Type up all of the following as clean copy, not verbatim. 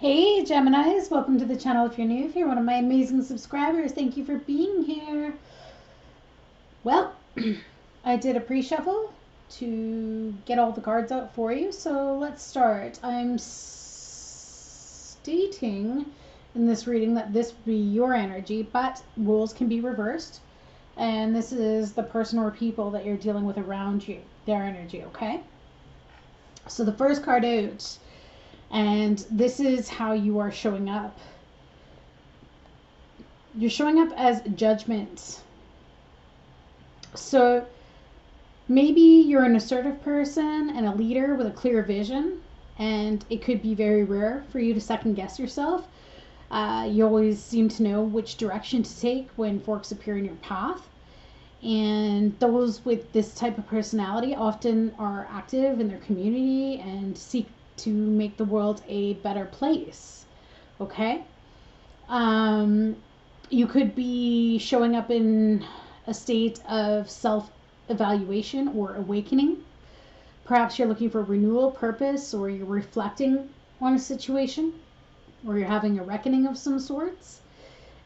Hey Geminis, welcome to the channel. If you're new, if you're one of my amazing subscribers, thank you for being here. Well, I did a pre-shuffle to get all the cards out for you, so let's start. I'm stating in this reading that this would be your energy, but roles can be reversed, and this is the person or people that you're dealing with around you, their energy, okay? So the first card out, and this is how you are showing up. You're showing up as judgment. So maybe you're an assertive person and a leader with a clear vision, and it could be very rare for you to second guess yourself. You always seem to know which direction to take when forks appear in your path. And those with this type of personality often are active in their community and seek to make the world a better place. Okay? You could be showing up in a state of self evaluation or awakening. Perhaps you're looking for renewal, purpose, or you're reflecting on a situation, or you're having a reckoning of some sorts.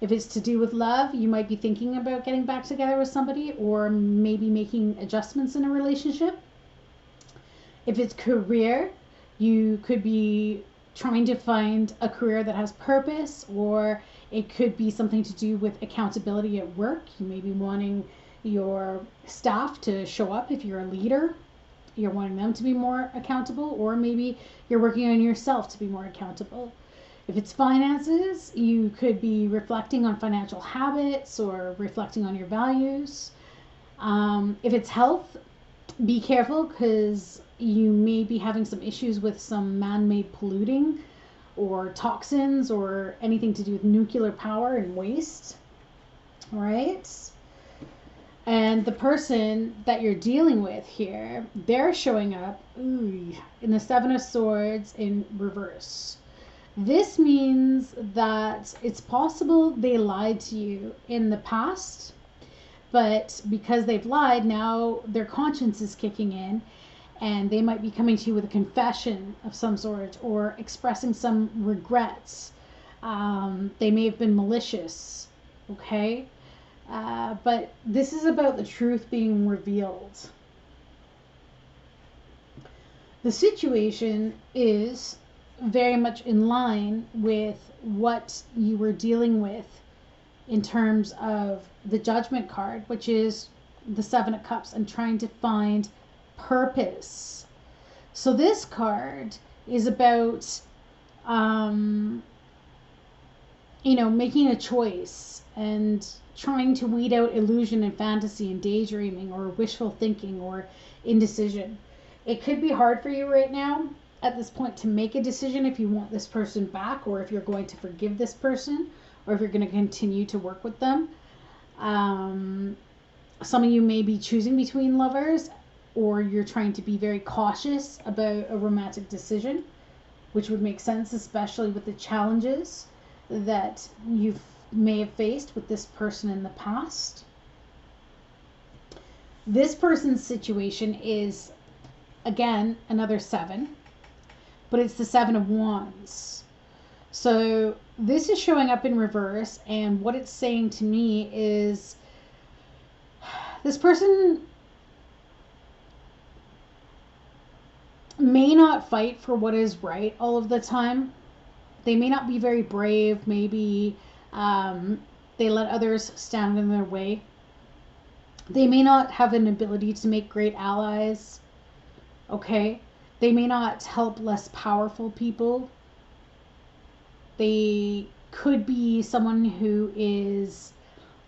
If it's to do with love, you might be thinking about getting back together with somebody, or maybe making adjustments in a relationship. If it's career, you could be trying to find a career that has purpose, or it could be something to do with accountability at work. You may be wanting your staff to show up. If you're a leader, you're wanting them to be more accountable, or maybe you're working on yourself to be more accountable. If it's finances, you could be reflecting on financial habits or reflecting on your values. If it's health, be careful because you may be having some issues with some man-made polluting or toxins or anything to do with nuclear power and waste. All right. And the person that you're dealing with here, they're showing up in the Seven of Swords in reverse. This means that it's possible they lied to you in the past, but because they've lied, now their conscience is kicking in, and they might be coming to you with a confession of some sort or expressing some regrets. They may have been malicious, okay? But this is about the truth being revealed. The situation is very much in line with what you were dealing with in terms of the Judgment card, which is the Seven of Cups, and trying to find purpose. So this card is about making a choice and trying to weed out illusion and fantasy and daydreaming or wishful thinking or indecision. It could be hard for you right now at this point to make a decision if you want this person back, or if you're going to forgive this person, or if you're going to continue to work with them. Some of you may be choosing between lovers, or you're trying to be very cautious about a romantic decision, which would make sense, especially with the challenges that you may have faced with this person in the past. This person's situation is, again, another seven, but it's the Seven of Wands. So this is showing up in reverse, and what it's saying to me is this person may not fight for what is right all of the time. They may not be very brave. Maybe they let others stand in their way. They may not have an ability to make great allies. Okay? They may not help less powerful people. They could be someone who is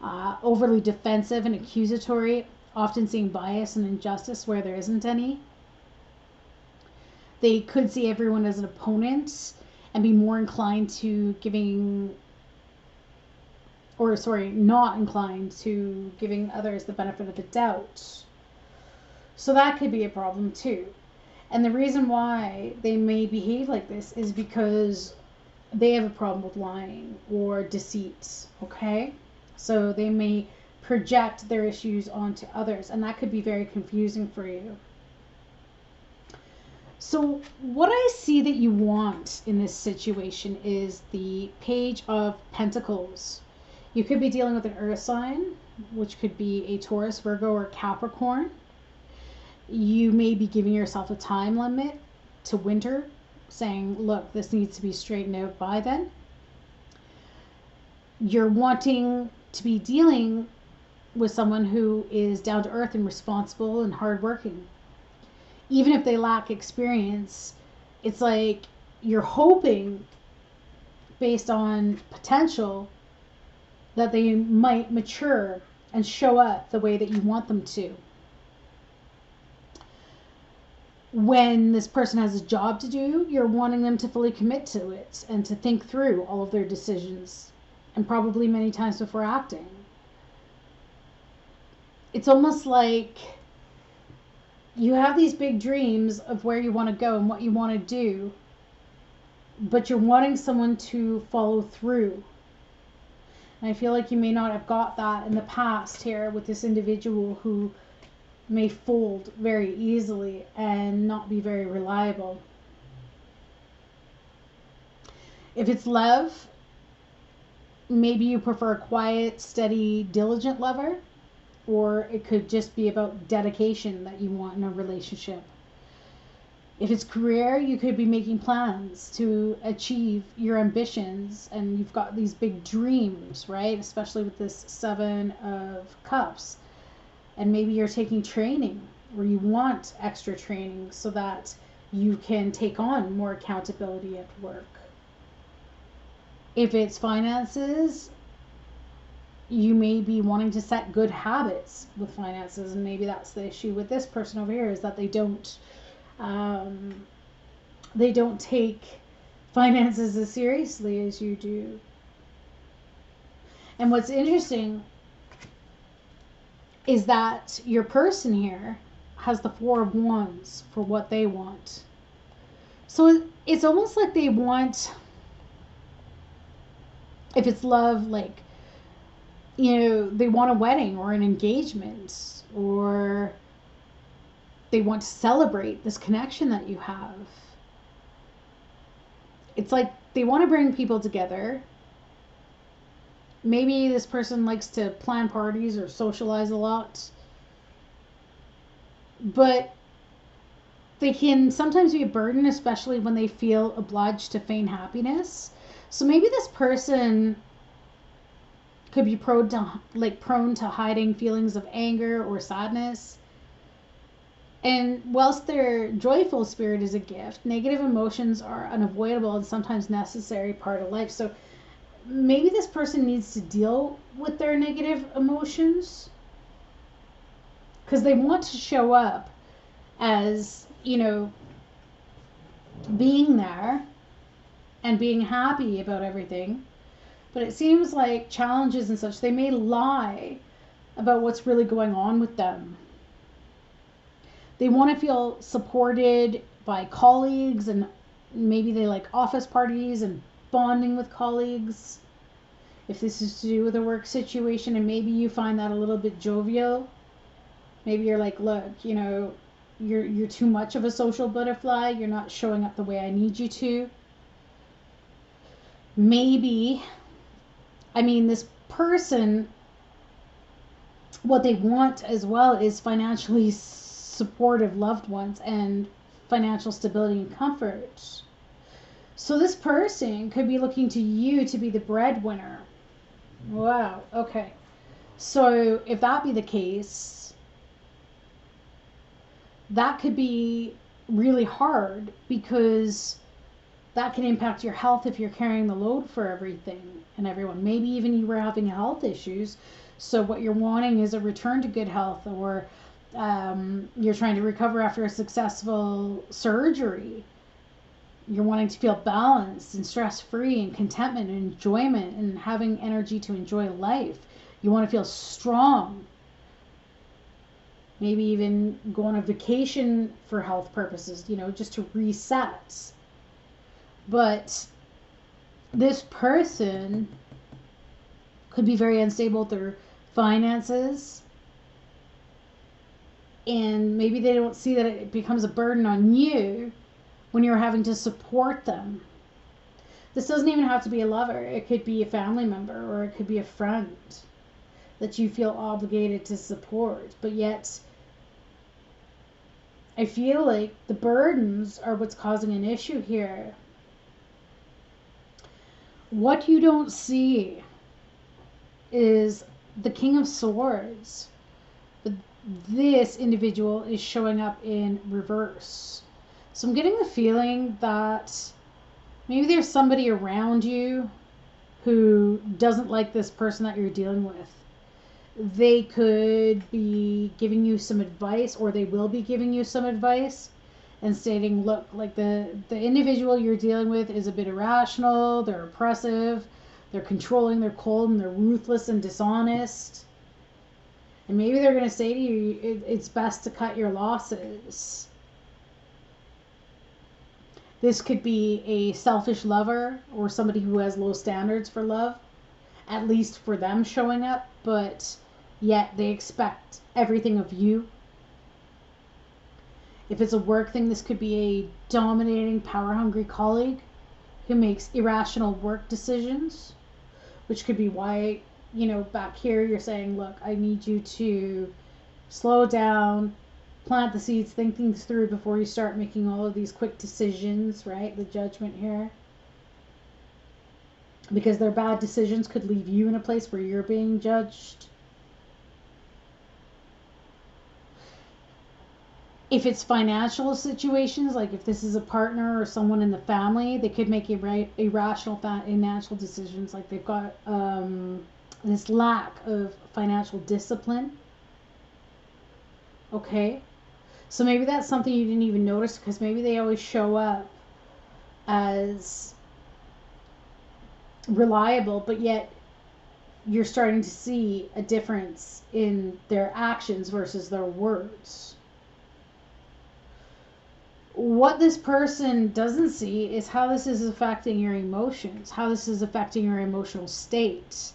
overly defensive and accusatory, often seeing bias and injustice where there isn't any. They could see everyone as an opponent and be more inclined to not inclined to giving others the benefit of the doubt. So that could be a problem too. And the reason why they may behave like this is because they have a problem with lying or deceit, okay? So they may project their issues onto others, and that could be very confusing for you. So what I see that you want in this situation is the Page of Pentacles. You could be dealing with an earth sign, which could be a Taurus, Virgo, or Capricorn. You may be giving yourself a time limit to winter, saying, look, this needs to be straightened out by then. You're wanting to be dealing with someone who is down to earth and responsible and hardworking. Even if they lack experience, it's like you're hoping, based on potential, that they might mature and show up the way that you want them to. When this person has a job to do, you're wanting them to fully commit to it and to think through all of their decisions, and probably many times before acting. It's almost like you have these big dreams of where you want to go and what you want to do, but you're wanting someone to follow through. And I feel like you may not have got that in the past here with this individual who may fold very easily and not be very reliable. If it's love, maybe you prefer a quiet, steady, diligent lover, or it could just be about dedication that you want in a relationship. If it's career, you could be making plans to achieve your ambitions, and you've got these big dreams, right? Especially with this Seven of Cups. And maybe you're taking training, or you want extra training so that you can take on more accountability at work. If it's finances, you may be wanting to set good habits with finances, and maybe that's the issue with this person over here, is that they don't take finances as seriously as you do. And what's interesting is that your person here has the Four of Wands for what they want. So it's almost like they want, if it's love, like, they want a wedding or an engagement, or they want to celebrate this connection that you have. It's like they want to bring people together. Maybe this person likes to plan parties or socialize a lot. But they can sometimes be a burden, especially when they feel obliged to feign happiness. So maybe this person could be prone to hiding feelings of anger or sadness. And whilst their joyful spirit is a gift, negative emotions are unavoidable and sometimes necessary part of life. So maybe this person needs to deal with their negative emotions because they want to show up as, being there and being happy about everything. But it seems like challenges and such, they may lie about what's really going on with them. They want to feel supported by colleagues, and maybe they like office parties and bonding with colleagues. If this is to do with a work situation, and maybe you find that a little bit jovial, maybe you're like, look, you're too much of a social butterfly. You're not showing up the way I need you to. Maybe, this person, what they want as well is financially supportive loved ones and financial stability and comfort. So this person could be looking to you to be the breadwinner. Wow, okay. So if that be the case, that could be really hard, because that can impact your health if you're carrying the load for everything and everyone. Maybe even you were having health issues. So what you're wanting is a return to good health, or you're trying to recover after a successful surgery. You're wanting to feel balanced and stress-free and contentment and enjoyment and having energy to enjoy life. You want to feel strong. Maybe even go on a vacation for health purposes, just to reset. But this person could be very unstable with their finances, and maybe they don't see that it becomes a burden on you, when you're having to support them. This doesn't even have to be a lover. It could be a family member, or it could be a friend that you feel obligated to support. But yet, I feel like the burdens are what's causing an issue here. What you don't see is the King of Swords. But this individual is showing up in reverse. So I'm getting the feeling that maybe there's somebody around you who doesn't like this person that you're dealing with. They could be giving you some advice, or they will be giving you some advice and stating, look, like the individual you're dealing with is a bit irrational, they're oppressive, they're controlling, they're cold, and they're ruthless and dishonest. And maybe they're going to say to you, it's best to cut your losses. This could be a selfish lover, or somebody who has low standards for love, at least for them showing up, but yet they expect everything of you. If it's a work thing, this could be a dominating, power-hungry colleague who makes irrational work decisions, which could be why, back here you're saying, look, I need you to slow down, plant the seeds, think things through before you start making all of these quick decisions, right? The judgment here. Because their bad decisions could leave you in a place where you're being judged. If it's financial situations, like if this is a partner or someone in the family, they could make irrational financial decisions. Like they've got this lack of financial discipline. Okay. So maybe that's something you didn't even notice, because maybe they always show up as reliable, but yet you're starting to see a difference in their actions versus their words. What this person doesn't see is how this is affecting your emotions, how this is affecting your emotional state.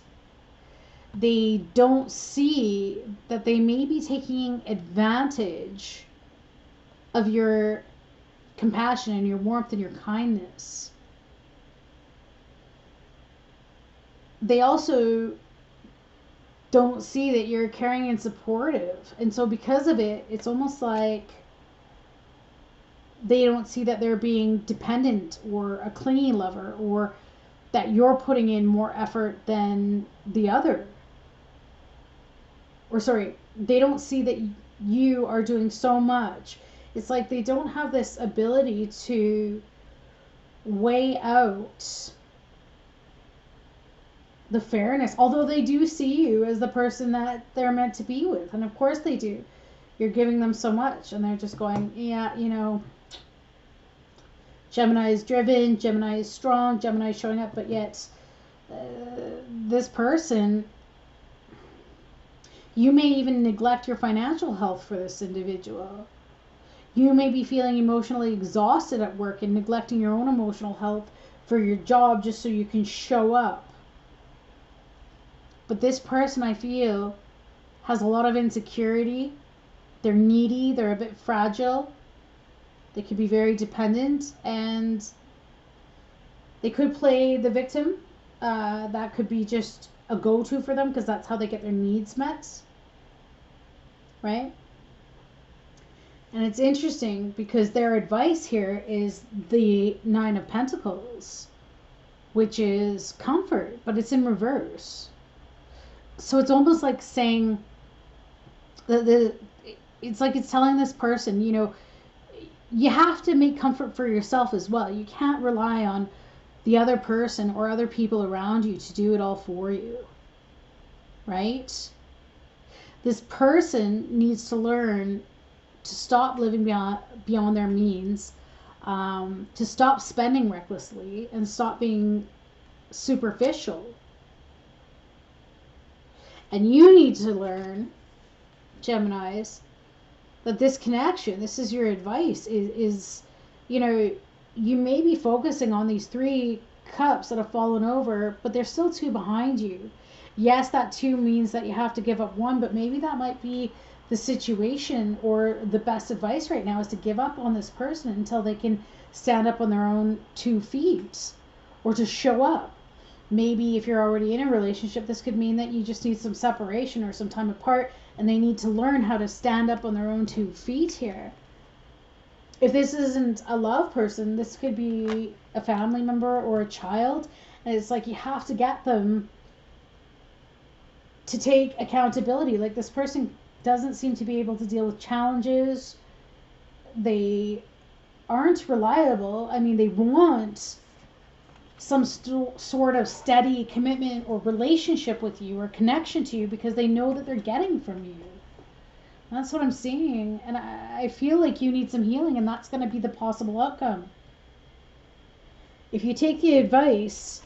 They don't see that they may be taking advantage of your compassion and your warmth and your kindness. They also don't see that you're caring and supportive. And so because of it, it's almost like they don't see that they're being dependent or a clingy lover, or that you're putting in more effort than the other. Or sorry, they don't see that you are doing so much. It's like they don't have this ability to weigh out the fairness, although they do see you as the person that they're meant to be with. And of course they do. You're giving them so much, and they're just going, yeah, Gemini is driven, Gemini is strong, Gemini is showing up, but yet this person, you may even neglect your financial health for this individual. You may be feeling emotionally exhausted at work and neglecting your own emotional health for your job just so you can show up. But this person, I feel, has a lot of insecurity. They're needy, they're a bit fragile. They could be very dependent, and they could play the victim. That could be just a go-to for them, because that's how they get their needs met. Right? And it's interesting because their advice here is the Nine of Pentacles, which is comfort, but it's in reverse. So it's almost like saying it's like it's telling this person, you have to make comfort for yourself as well. You can't rely on the other person or other people around you to do it all for you. Right? This person needs to learn to stop living beyond their means, to stop spending recklessly, and stop being superficial. And you need to learn, Geminis, that this connection, this is your advice, is you may be focusing on these 3 cups that have fallen over, but there's still 2 behind you. Yes, that 2 means that you have to give up 1, but maybe that might be the situation, or the best advice right now is to give up on this person until they can stand up on their own 2 feet, or to show up. Maybe if you're already in a relationship, this could mean that you just need some separation or some time apart, and they need to learn how to stand up on their own 2 feet here. If this isn't a love person, this could be a family member or a child, and it's like you have to get them to take accountability. Like, this person doesn't seem to be able to deal with challenges. They aren't reliable. I mean, they want some sort of steady commitment or relationship with you or connection to you because they know that they're getting from you. That's what I'm seeing. And I feel like you need some healing, and that's going to be the possible outcome. If you take the advice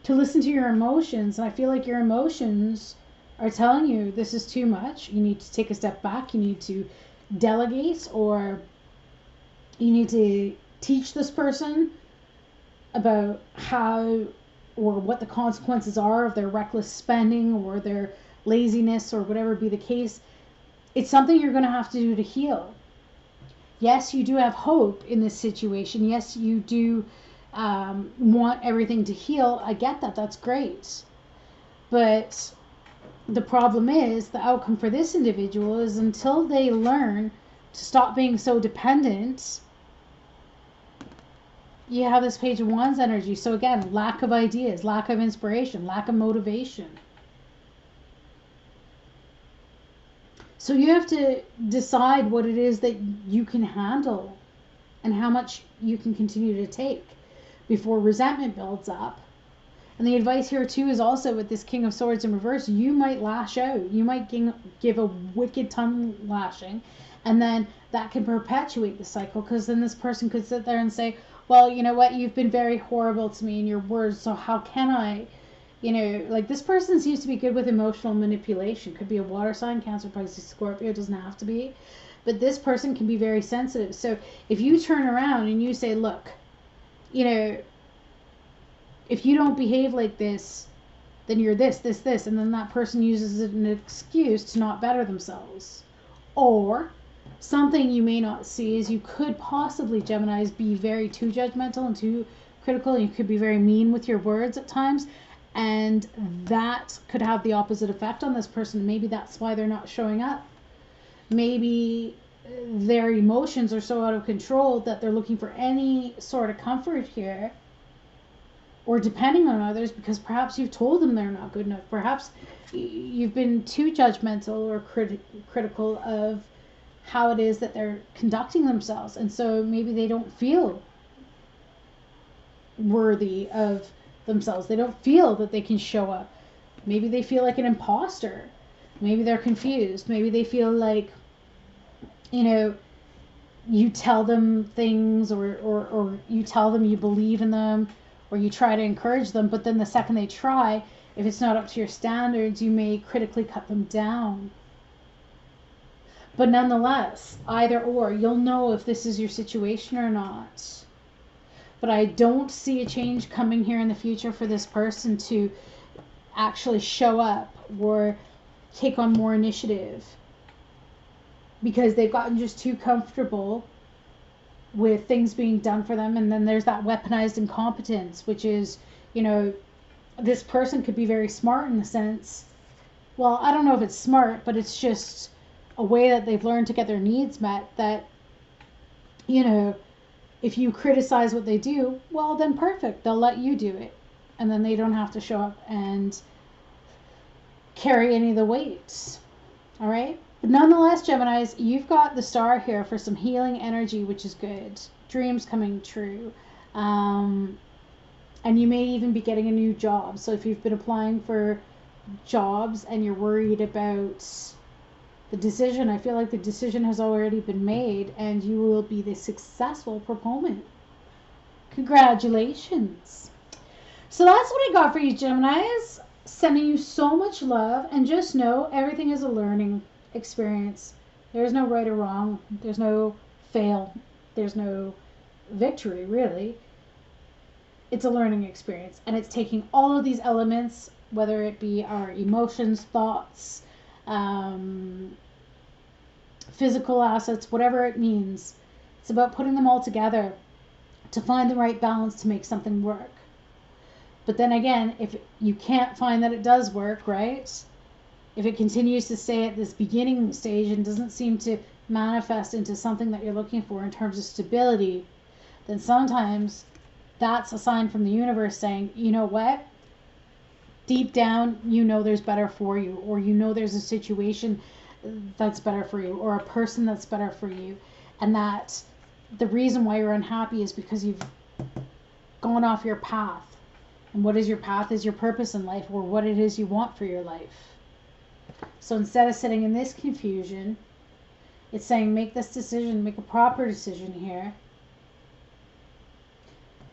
to listen to your emotions, and I feel like your emotions are telling you this is too much, you need to take a step back, you need to delegate, or you need to teach this person about how or what the consequences are of their reckless spending or their laziness or whatever be the case. It's something you're going to have to do to heal. Yes, you do have hope in this situation. Yes, you do want everything to heal. I get that. That's great. But the problem is, the outcome for this individual is until they learn to stop being so dependent, you have this Page of Wands energy. So again, lack of ideas, lack of inspiration, lack of motivation. So you have to decide what it is that you can handle and how much you can continue to take before resentment builds up. And the advice here too is also, with this King of Swords in reverse, you might lash out. You might give a wicked tongue lashing, and then that can perpetuate the cycle, because then this person could sit there and say, well, you know what, you've been very horrible to me in your words, so how can I, like, this person seems to be good with emotional manipulation. Could be a water sign, Cancer, Pisces, Scorpio, doesn't have to be. But this person can be very sensitive. So if you turn around and you say, look, if you don't behave like this, then you're this, and then that person uses it as an excuse to not better themselves. Or something you may not see is you could possibly, Geminis, be very too judgmental and too critical. You could be very mean with your words at times, and that could have the opposite effect on this person. Maybe that's why they're not showing up. Maybe their emotions are so out of control that they're looking for any sort of comfort here, or depending on others, because perhaps you've told them they're not good enough. Perhaps you've been too judgmental or critical of how it is that they're conducting themselves, and so maybe they don't feel worthy of themselves. They don't feel that they can show up. Maybe they feel like an imposter. Maybe they're confused. Maybe they feel like, you tell them things, or you tell them you believe in them, or you try to encourage them, but then the second they try, if it's not up to your standards, you may critically cut them down. But nonetheless, either or, you'll know if this is your situation or not. But I don't see a change coming here in the future for this person to actually show up or take on more initiative, because they've gotten just too comfortable with things being done for them. And then there's that weaponized incompetence, which is, this person could be very smart in the sense, well, I don't know if it's smart, but it's just a way that they've learned to get their needs met, that, if you criticize what they do, well, then perfect, they'll let you do it, and then they don't have to show up and carry any of the weights. All right. But nonetheless, Geminis, you've got the star here for some healing energy, which is good. Dreams coming true. And you may even be getting a new job. So if you've been applying for jobs and you're worried about the decision, I feel like the decision has already been made, and you will be the successful proponent. Congratulations. So that's what I got for you, Geminis. Sending you so much love, and just know everything is a learning experience. There's no right or wrong. There's no fail. There's no victory, really. It's a learning experience, and it's taking all of these elements, whether it be our emotions, thoughts, um, physical assets, whatever it means. It's about putting them all together to find the right balance to make something work. But then again, if you can't find that it does work, right? If it continues to stay at this beginning stage and doesn't seem to manifest into something that you're looking for in terms of stability, then sometimes that's a sign from the universe saying, you know what? Deep down, you know there's better for you, or you know there's a situation that's better for you, or a person that's better for you, and that the reason why you're unhappy is because you've gone off your path. And what is your path is your purpose in life, or what it is you want for your life. So instead of sitting in this confusion, it's saying make this decision, make a proper decision here.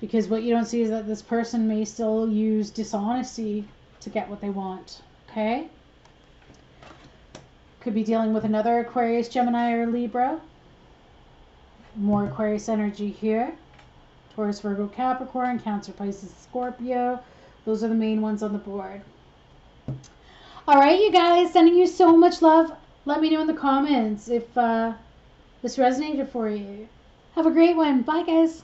Because what you don't see is that this person may still use dishonesty to get what they want. Okay? Could be dealing with another Aquarius, Gemini, or Libra. More Aquarius energy here. Taurus, Virgo, Capricorn, Cancer, Pisces, Scorpio. Those are the main ones on the board. All right, you guys, sending you so much love. Let me know in the comments if this resonated for you. Have a great one. Bye, guys.